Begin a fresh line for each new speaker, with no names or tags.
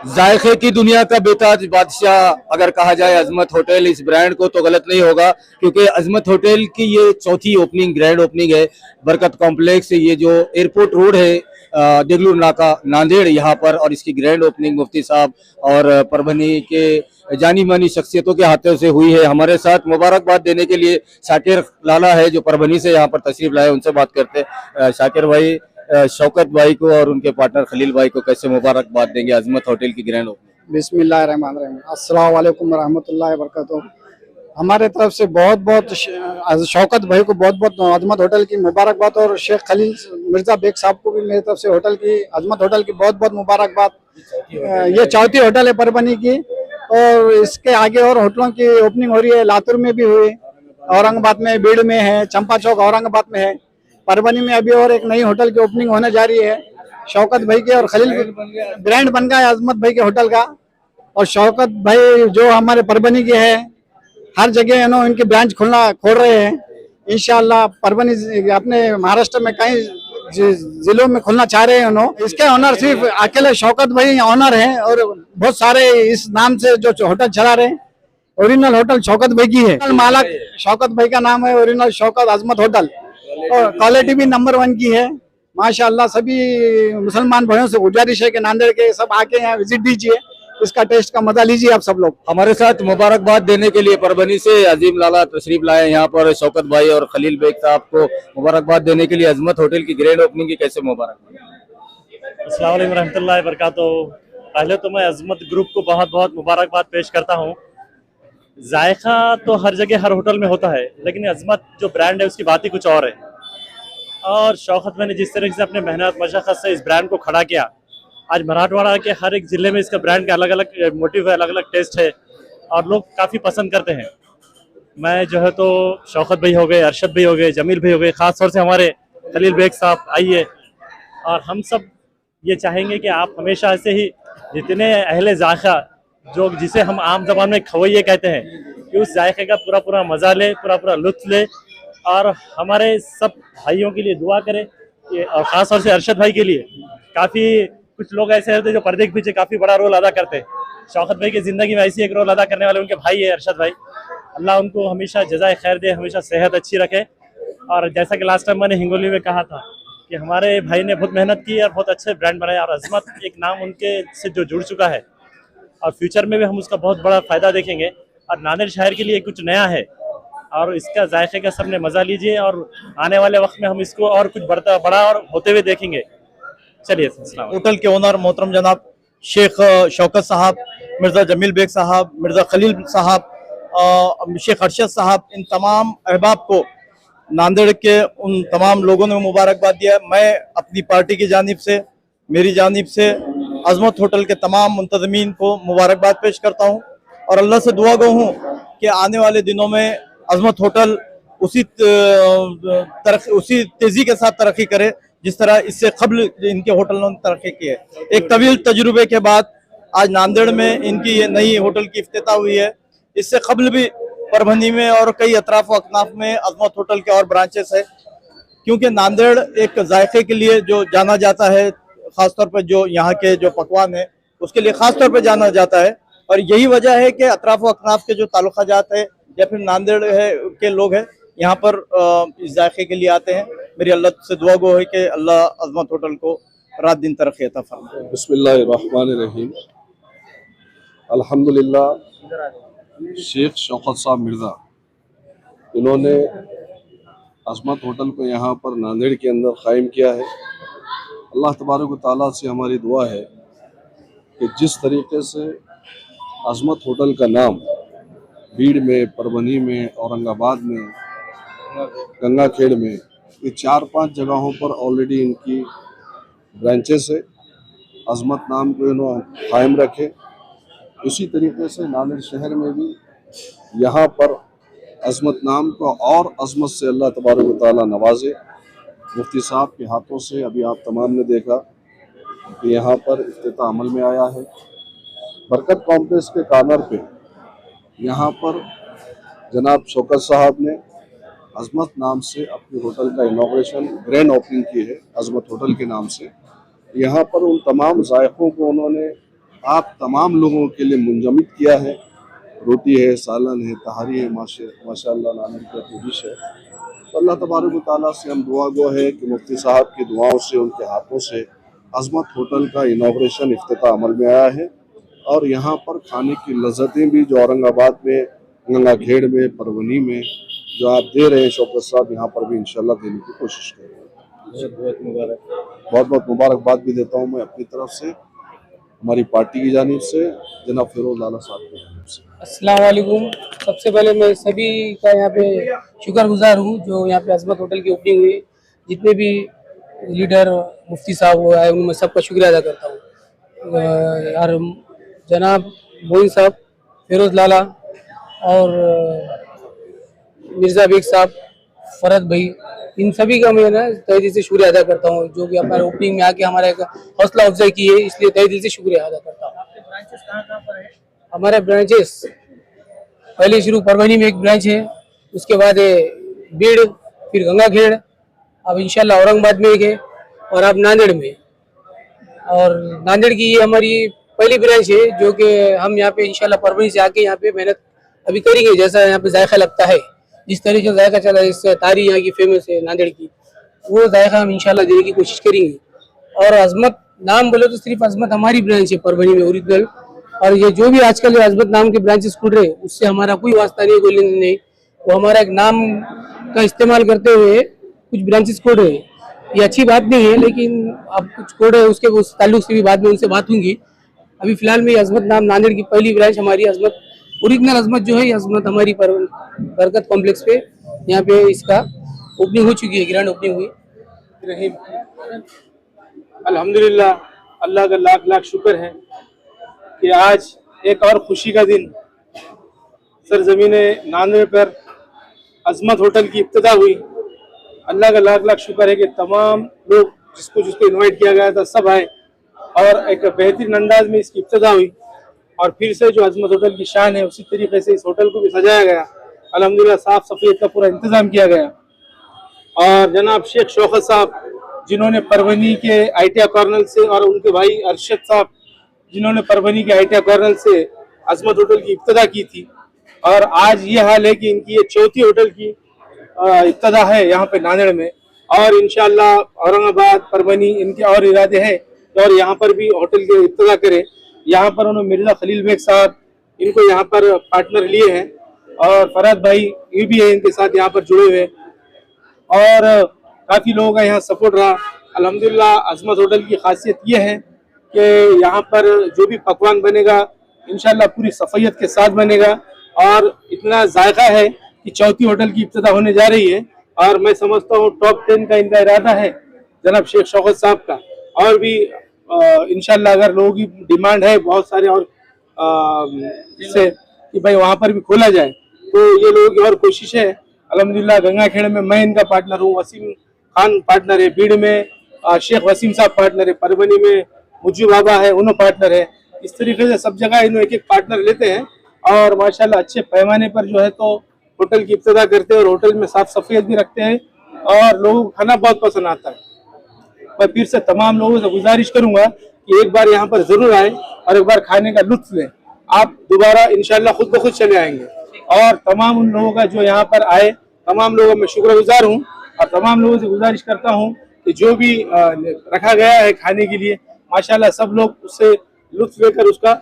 जायके की दुनिया का बेताज बादशाह अगर कहा जाए अजमत होटल, इस ब्रांड को, तो गलत नहीं होगा, क्योंकि अजमत होटल की ये चौथी ओपनिंग, ग्रैंड ओपनिंग है। बरकत कॉम्प्लेक्स, ये जो एयरपोर्ट रोड है, देगलूर नाका, नांदेड़, यहाँ पर, और इसकी ग्रैंड ओपनिंग मुफ्ती साहब और परभनी के जानी मानी शख्सियतों के हाथों से हुई है। हमारे साथ मुबारकबाद देने के लिए शाकिर लाला है, जो परभनी से यहाँ पर तशरीफ लाए, उनसे बात करते हैं। शाकिर भाई, शौकत भाई को और उनके पार्टनर खलील भाई को कैसे मुबारकबाद देंगे अजमत होटल की ग्रैंड ओपनिंग?
बिस्मिल्लाहिर्रहमानिर्रहीम, अस्सलाम वालेकुम रहमतुल्लाहि व बरकातहू। हमारे तरफ से बहुत बहुत शौकत भाई को बहुत बहुत अजमत होटल की मुबारकबाद, और शेख खलील मिर्ज़ा बेग साहब को भी मेरी तरफ से होटल की, अजमत होटल की बहुत बहुत मुबारकबाद। ये चौथी होटल है परभनी की, और इसके आगे और होटलों की ओपनिंग हो रही है। लातूर में भी हुई, औरंगाबाद में, बीड़ में है, चंपा चौक औरंगाबाद में है। परभनी में अभी और एक नई होटल की ओपनिंग होने जा रही है शौकत भाई के, और खलील ब्रांड बन गया है अजमत भाई के होटल का। और शौकत भाई जो हमारे परभनी के हैं, हर जगह इनके ब्रांच खोल रहे हैं। इंशाल्लाह परभनी अपने महाराष्ट्र में कई जिलों में खोलना चाह रहे हैं उन्होंने। इसके ऑनर सिर्फ अकेले शौकत भाई ऑनर हैं, और बहुत सारे इस नाम से जो होटल चला रहे हैं। ओरिजिनल होटल शौकत भाई की है, मालक शौकत भाई का नाम है, ओरिजिनल शौकत अजमत होटल, और क्वालिटी भी नंबर 1 की है माशाल्लाह। सभी मुसलमान भाइयों से गुजारिश है कि नांदेड़ के सब आके यहाँ विजिट दीजिए, इसका टेस्ट का मजा लीजिए आप सब लोग।
हमारे साथ मुबारकबाद देने के लिए परभनी से अजीम लाला तशरीफ लाए यहाँ पर। शौकत भाई और खलील बेग साहब को मुबारकबाद देने के लिए अजमत होटल की ग्रैंड ओपनिंग की कैसे मुबारकबाद?
अस्सलाम वालेकुम रहमतुल्लाहि व बरकातहू। पहले तो मैं अजमत ग्रुप को बहुत बहुत मुबारकबाद पेश करता हूँ। जायका तो हर जगह हर होटल में होता है, लेकिन अजमत जो ब्रांड है उसकी बात ही कुछ और है। और शौकत भाई ने जिस तरीके से अपने मेहनत मशक्क़त से इस ब्रांड को खड़ा किया, आज मराठवाड़ा के हर एक ज़िले में इसका ब्रांड का अलग अलग मोटिव है, अलग अलग टेस्ट है, और लोग काफ़ी पसंद करते हैं। मैं जो है तो शौकत भाई हो गए, अरशद भाई हो गए, जमील भाई हो गए, ख़ास तौर से हमारे खलील बेग साहब आइए, और हम सब ये चाहेंगे कि आप हमेशा ऐसे ही जितने अहले जायका, जो जिसे हम आम ज़बान में खवैये कहते हैं, कि उस जायके का पूरा पूरा मज़ा ले, पूरा पूरा लुत्फ़ ले, और हमारे सब भाइयों के लिए दुआ करें। और ख़ास तौर से अरशद भाई के लिए, काफ़ी कुछ लोग ऐसे होते हैं जो पर्दे के पीछे काफ़ी बड़ा रोल अदा करते हैं। शौकत भाई की ज़िंदगी में ऐसी एक रोल अदा करने वाले उनके भाई है अरशद भाई। अल्लाह उनको हमेशा जज़ाए खैर दे, हमेशा सेहत अच्छी रखे। और जैसा कि लास्ट टाइम मैंने हिंगोली में कहा था कि हमारे भाई ने बहुत मेहनत की और बहुत अच्छे ब्रांड बनाए, और अजमत एक नाम उनके से जो जुड़ चुका है, और फ्यूचर में भी हम उसका बहुत बड़ा फ़ायदा देखेंगे। और नांदेड़ शहर के लिए कुछ नया है, और इसका जायके का सबने मज़ा लीजिए, और आने वाले वक्त में हम इसको और कुछ बड़ा और होते हुए देखेंगे। चलिए।
होटल के ओनर मोहतरम जनाब शेख शौकत साहब, मिर्ज़ा जमील बेग साहब, मिर्ज़ा खलील साहब, शेख अरशद साहब, इन तमाम अहबाब को नांदेड़ के उन तमाम लोगों ने मुबारकबाद दिया। मैं अपनी पार्टी की जानिब से, मेरी जानिब से अजमत होटल के तमाम मुंतज़मीन को मुबारकबाद पेश करता हूँ, और अल्लाह से दुआ गो हूँ कि आने वाले दिनों में अजमत होटल उसी तेज़ी के साथ तरक्की करे जिस तरह इससे कबल इनके होटलों ने तरक्की की है। एक तवील तजुर्बे के बाद आज नांदेड़ में इनकी ये नई होटल की इफ्तिताह हुई है। इससे कबल भी परभनी में और कई अतराफ व अकनाफ में अजमत होटल के और ब्रांचेस है, क्योंकि नांदेड़ एक जायके के लिए जो जाना जाता है, ख़ासतौर पर जो यहाँ के जो पकवान है उसके लिए ख़ास तौर पर जाना जाता है। और यही वजह है कि अतराफ व अकनाफ के जो ताल्लुकात है या फिर नांदेड़ है के लोग हैं यहाँ पर इस जायके के लिए आते हैं। मेरी अल्लाह से दुआ गो है कि अल्लाह अजमत होटल को रात दिन तरक्की अता फरमाए।
बिस्मिल्लाहिर्रहमानिर्रहीम। अल्हम्दुलिल्लाह, शेख शौकत साहब मिर्ज़ा, इन्होंने अजमत होटल को यहाँ पर नांदेड़ के अंदर क़ायम किया है। अल्लाह तबारक व तआला से हमारी दुआ है कि जिस तरीके से अजमत होटल का नाम बीड़ में, परभनी में, औरंगाबाद में, गंगाखेड़ में, ये 4-5 जगहों पर ऑलरेडी इनकी ब्रांचेस है। अजमत नाम को इन्होंने कायम रखे। इसी तरीके से नांदेड़ शहर में भी यहाँ पर अजमत नाम को और अजमत से अल्लाह तबारक व तआला नवाजे। मुफ्ती साहब के हाथों से अभी आप तमाम ने देखा कि यहाँ पर इफ्तिताह अमल में आया है। बरकत कॉम्प्लेक्स के कॉर्नर पे यहाँ पर जनाब शौकत साहब ने अजमत नाम से अपने होटल का इनॉग्रेशन, ग्रैंड ओपनिंग की है अजमत होटल के नाम से। यहाँ पर उन तमाम जायकों को उन्होंने आप तमाम लोगों के लिए मुंजमद किया है। रोटी है, सालन है, तहारी है, माशाअल्लाह नानक की डिश है। तो अल्लाह तबारक व तआला से हम दुआ गो है कि मुफ्ती साहब की दुआओं से, उनके हाथों से अजमत होटल का इनॉग्रेशन इफ्तिताह अमल में आया है। और यहाँ पर खाने की लज्जतें भी जो औरंगाबाद में, गंगाखेड़ में, परवनी में जो आप दे रहे हैं शौकत साहब, यहाँ पर भी इंशाल्लाह देने की कोशिश करेंगे। बहुत बहुत मुबारकबाद भी देता हूँ मैं अपनी तरफ से, हमारी पार्टी की जानिब से, जनाब फिरोज लाला साहब की जानिब से।
अस्सलाम वालेकुम। सबसे पहले मैं सभी का यहाँ पे शुक्रगुजार हूँ जो यहाँ पे अजमत होटल की ओपनिंग हुई। जितने भी लीडर मुफ्ती साहब आए उनमें सबका शुक्रिया अदा करता हूँ। और जनाब मोइन साहब, फिरोज लाला और मिर्ज़ा बेग साहब, फरद भाई, इन सभी का मैं ना तहे दिल से शुक्रिया अदा करता हूँ जो कि हमारे ओपनिंग में आके हमारा एक हौसला अफजाई की है, इसलिए तहे दिल से शुक्रिया अदा करता हूँ। हमारे ब्रांचेस पहले शुरू परभनी में एक ब्रांच है, उसके बाद बीड़, फिर गंगाखेड़, अब इंशाल्लाह औरंगाबाद में एक है और अब नांदेड़ में। और नांदेड़ की ये हमारी पहली ब्रांच है जो कि हम यहाँ पे इंशाल्लाह परभनी से आके यहाँ पे मेहनत अभी करेंगे। जैसा यहाँ पे जायका लगता है, जिस तरीके से जायका चला है, इससे तारी यहाँ की फेमस है नांदेड़ की, वो जायका हम इंशाल्लाह देने की कोशिश करेंगे। और अजमत नाम बोले तो सिर्फ अजमत हमारी ब्रांच है परभनी में ओरिजिनल, और ये जो भी आजकल जो अजमत नाम के ब्रांचेस खुल रहे हैं उससे हमारा कोई वास्ता नहीं, कोई लेन नहीं। वो हमारा एक नाम का इस्तेमाल करते हुए कुछ ब्रांचेस खोल रहे हैं, ये अच्छी बात नहीं है, लेकिन अब कुछ खोल रहे हैं उसके उस ताल्लुक से भी बाद में उनसे बात होंगी। अभी फिलहाल में अजमत नाम नांदेड़ की पहली ब्रांच हमारी अजमत, ओरिजिनल अजमत जो है ये अजमत हमारी बरकत कॉम्प्लेक्स पे यहाँ पे इसका ओपनिंग हो चुकी है, ग्रैंड ओपनिंग हुई।
अल्हम्दुलिल्लाह, अल्लाह का लाख लाख शुक्र है कि आज एक और खुशी का दिन सरजमीने नांदेड़ पर अजमत होटल की इब्तिदा हुई। अल्लाह का लाख लाख शुक्र है कि तमाम लोग जिसको इनवाइट किया गया था सब आए और एक बेहतरीन अंदाज में इसकी इब्तिदा हुई। और फिर से जो अजमत होटल की शान है उसी तरीके से इस होटल को भी सजाया गया। अल्हम्दुलिल्लाह साफ सफाई का पूरा इंतजाम किया गया। और जनाब शेख शौकत साहब जिन्होंने परभनी के आईटीआई कॉर्नर से, और उनके भाई अरशद साहब जिन्होंने परभनी के आईटीआई कॉर्नर से अजमत होटल की इब्तिदा की थी, और आज ये हाल है कि इनकी ये चौथी होटल की इब्तिदा है यहाँ पे नांदेड़ में। और इंशाल्लाह औरंगाबाद, परभनी इनके और इरादे हैं और यहाँ पर भी होटल की इब्तिदा करें। यहाँ पर उन्होंने मिर्जा खलील बेग साहब इनको यहाँ पर पार्टनर लिए हैं, और फरहद भाई ये भी है इनके साथ यहाँ पर जुड़े हुए, और काफ़ी लोगों का यहाँ सपोर्ट रहा। अल्हम्दुलिल्लाह अजमत होटल की खासियत ये है कि यहाँ पर जो भी पकवान बनेगा इंशाल्लाह पूरी सफाइयत के साथ बनेगा, और इतना जायका है कि चौथी होटल की इब्तिदा होने जा रही है। और मैं समझता हूँ टॉप 10 का इनका इरादा है जनाब शेख शौकत साहब का, और भी इंशाल्लाह अगर लोगों की डिमांड है बहुत सारे और से कि भाई वहाँ पर भी खोला जाए, तो ये लोगों की और कोशिश है। अल्हम्दुलिल्लाह गंगाखेड़ में मैं इनका पार्टनर हूँ, वसीम खान पार्टनर है, बीड़ में शेख वसीम साहब पार्टनर है, परभनी में मुज्जू बाबा है उन्होंने पार्टनर है। इस तरीके से सब जगह इन्होंने एक एक पार्टनर लेते हैं और माशाल्लाह अच्छे पैमाने पर जो है तो होटल की इब्तिदा करते हैं, और होटल में साफ सफाई भी रखते हैं और लोगों को खाना बहुत पसंद आता है। मैं फिर से तमाम लोगों से गुजारिश करूंगा कि एक बार यहाँ पर जरूर आए और एक बार खाने का लुत्फ लें, आप दोबारा इंशाल्लाह खुद ब खुद चले आएंगे। और तमाम उन लोगों का जो यहाँ पर आए, तमाम लोगों में शुक्रगुजार हूँ, और तमाम लोगों से गुजारिश करता हूँ कि जो भी रखा गया है खाने के लिए माशाल्लाह सब लोग उससे लुत्फ लेकर उसका